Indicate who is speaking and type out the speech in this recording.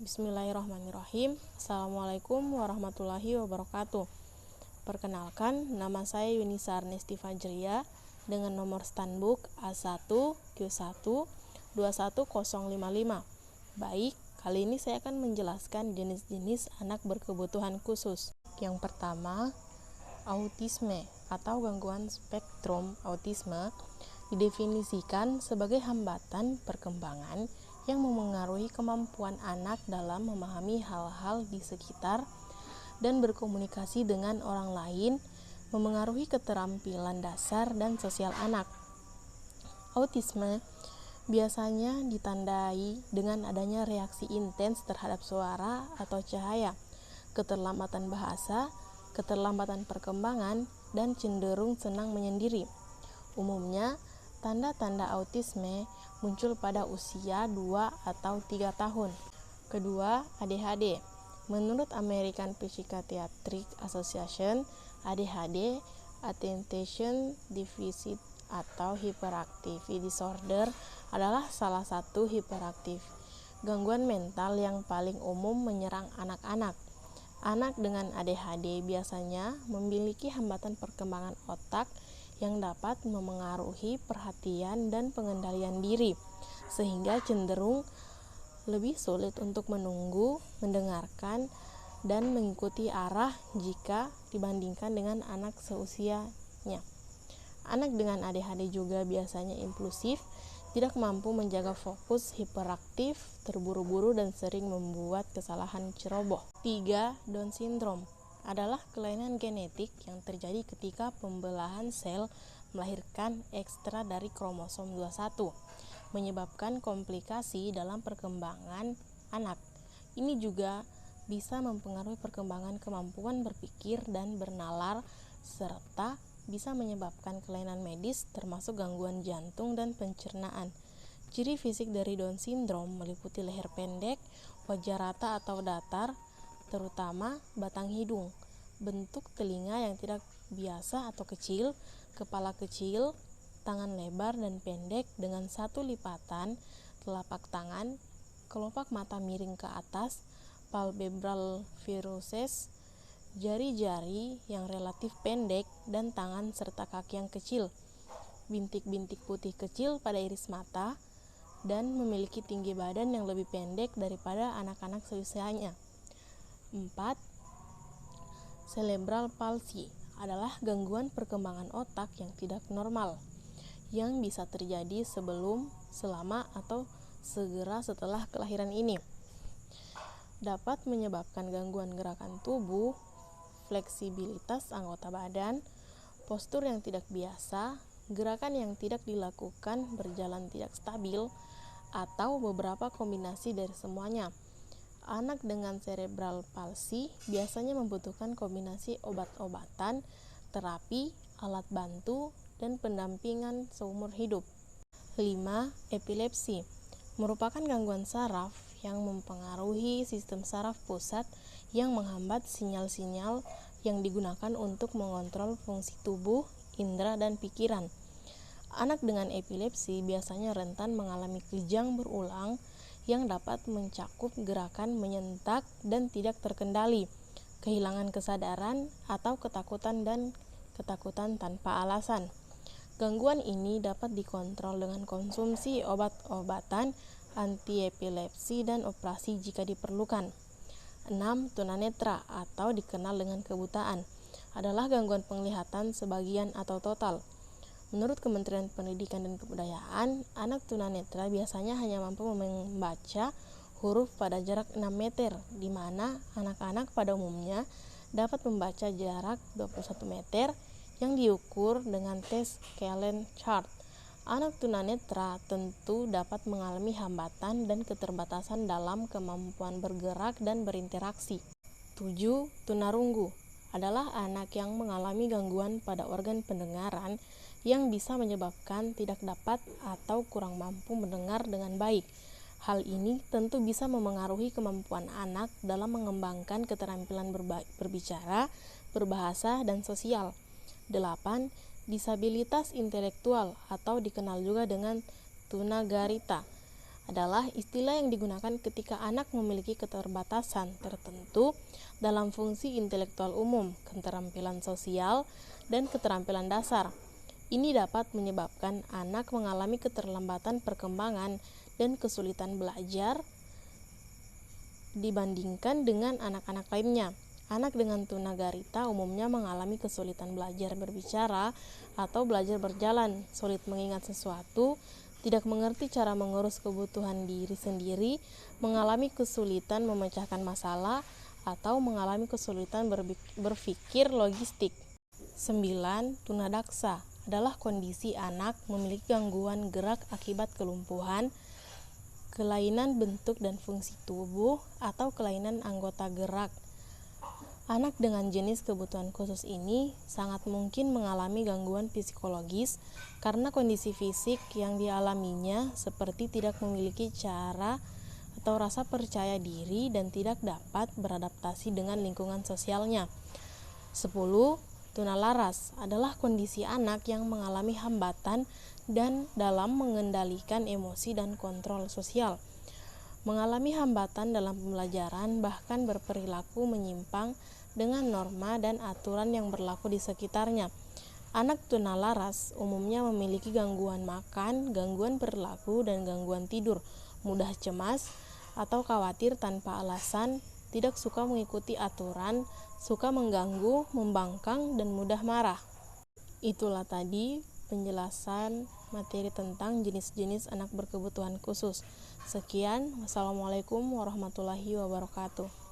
Speaker 1: Bismillahirrahmanirrahim. Assalamualaikum warahmatullahi wabarakatuh. Perkenalkan, nama saya Yunisa Arnesti Fajria dengan nomor standbook A1Q1 21055. Baik, kali ini saya akan menjelaskan jenis-jenis anak berkebutuhan khusus. Yang pertama, autisme atau gangguan spektrum autisme didefinisikan sebagai hambatan perkembangan yang memengaruhi kemampuan anak dalam memahami hal-hal di sekitar dan berkomunikasi dengan orang lain, memengaruhi keterampilan dasar dan sosial anak. Autisme biasanya ditandai dengan adanya reaksi intens terhadap suara atau cahaya, keterlambatan bahasa, keterlambatan perkembangan, dan cenderung senang menyendiri. Umumnya, tanda-tanda autisme muncul pada usia 2 atau 3 tahun. Kedua, ADHD. Menurut American Psychiatric Association, ADHD, Attention Deficit atau Hyperactivity Disorder, adalah salah satu hiperaktif gangguan mental yang paling umum menyerang anak-anak. Anak dengan ADHD biasanya memiliki hambatan perkembangan otak yang dapat memengaruhi perhatian dan pengendalian diri, sehingga cenderung lebih sulit untuk menunggu, mendengarkan, dan mengikuti arah jika dibandingkan dengan anak seusianya. Anak dengan ADHD juga biasanya impulsif, tidak mampu menjaga fokus, hiperaktif, terburu-buru, dan sering membuat kesalahan ceroboh. 3. Down syndrome adalah kelainan genetik yang terjadi ketika pembelahan sel melahirkan ekstra dari kromosom 21, menyebabkan komplikasi dalam perkembangan anak. Ini juga bisa mempengaruhi perkembangan kemampuan berpikir dan bernalar, serta bisa menyebabkan kelainan medis termasuk gangguan jantung dan pencernaan. Ciri fisik dari Down syndrome meliputi leher pendek, wajah rata atau datar, terutama batang hidung, bentuk telinga yang tidak biasa atau kecil, kepala kecil, tangan lebar dan pendek dengan satu lipatan telapak tangan, kelopak mata miring ke atas, palpebral viruses, jari-jari yang relatif pendek dan tangan serta kaki yang kecil, bintik-bintik putih kecil pada iris mata, dan memiliki tinggi badan yang lebih pendek daripada anak-anak seusianya. 4. Cerebral palsy adalah gangguan perkembangan otak yang tidak normal, yang bisa terjadi sebelum, selama, atau segera setelah kelahiran ini. Dapat menyebabkan gangguan gerakan tubuh, fleksibilitas anggota badan, postur yang tidak biasa, gerakan yang tidak dilakukan, berjalan tidak stabil, atau beberapa kombinasi dari semuanya. Anak dengan cerebral palsy biasanya membutuhkan kombinasi obat-obatan, terapi, alat bantu, dan pendampingan seumur hidup. 5. Epilepsi merupakan gangguan saraf yang mempengaruhi sistem saraf pusat yang menghambat sinyal-sinyal yang digunakan untuk mengontrol fungsi tubuh, indera, dan pikiran. Anak dengan epilepsi biasanya rentan mengalami kejang berulang yang dapat mencakup gerakan menyentak dan tidak terkendali, kehilangan kesadaran, atau ketakutan dan ketakutan tanpa alasan. Gangguan ini dapat dikontrol dengan konsumsi obat-obatan antiepilepsi dan operasi jika diperlukan. 6. Tunanetra atau dikenal dengan kebutaan adalah gangguan penglihatan sebagian atau total. Menurut Kementerian Pendidikan dan Kebudayaan, anak tunanetra biasanya hanya mampu membaca huruf pada jarak 6 meter, di mana anak-anak pada umumnya dapat membaca jarak 21 meter yang diukur dengan tes Kellen chart. Anak tunanetra tentu dapat mengalami hambatan dan keterbatasan dalam kemampuan bergerak dan berinteraksi. 7. Tunarunggu adalah anak yang mengalami gangguan pada organ pendengaran yang bisa menyebabkan tidak dapat atau kurang mampu mendengar dengan baik. Hal ini tentu bisa memengaruhi kemampuan anak dalam mengembangkan keterampilan berbicara, berbahasa, dan sosial. 8. Disabilitas intelektual atau dikenal juga dengan tunagarita adalah istilah yang digunakan ketika anak memiliki keterbatasan tertentu dalam fungsi intelektual umum, keterampilan sosial, dan keterampilan dasar. Ini dapat menyebabkan anak mengalami keterlambatan perkembangan dan kesulitan belajar dibandingkan dengan anak-anak lainnya. Anak dengan tunagarita umumnya mengalami kesulitan belajar berbicara atau belajar berjalan, sulit mengingat sesuatu, tidak mengerti cara mengurus kebutuhan diri sendiri, mengalami kesulitan memecahkan masalah, atau mengalami kesulitan berpikir logistik. 9. Tunadaksa adalah kondisi anak memiliki gangguan gerak akibat kelumpuhan, kelainan bentuk dan fungsi tubuh, atau kelainan anggota gerak. Anak dengan jenis kebutuhan khusus ini sangat mungkin mengalami gangguan psikologis karena kondisi fisik yang dialaminya seperti tidak memiliki cara atau rasa percaya diri dan tidak dapat beradaptasi dengan lingkungan sosialnya. 10. Tunalaras adalah kondisi anak yang mengalami hambatan dan dalam mengendalikan emosi dan kontrol sosial, mengalami hambatan dalam pembelajaran, bahkan berperilaku menyimpang dengan norma dan aturan yang berlaku di sekitarnya. Anak tunalaras umumnya memiliki gangguan makan, gangguan perilaku, dan gangguan tidur, mudah cemas atau khawatir tanpa alasan, tidak suka mengikuti aturan, suka mengganggu, membangkang, dan mudah marah. Itulah tadi penjelasan materi tentang jenis-jenis anak berkebutuhan khusus. Sekian, wassalamualaikum warahmatullahi wabarakatuh.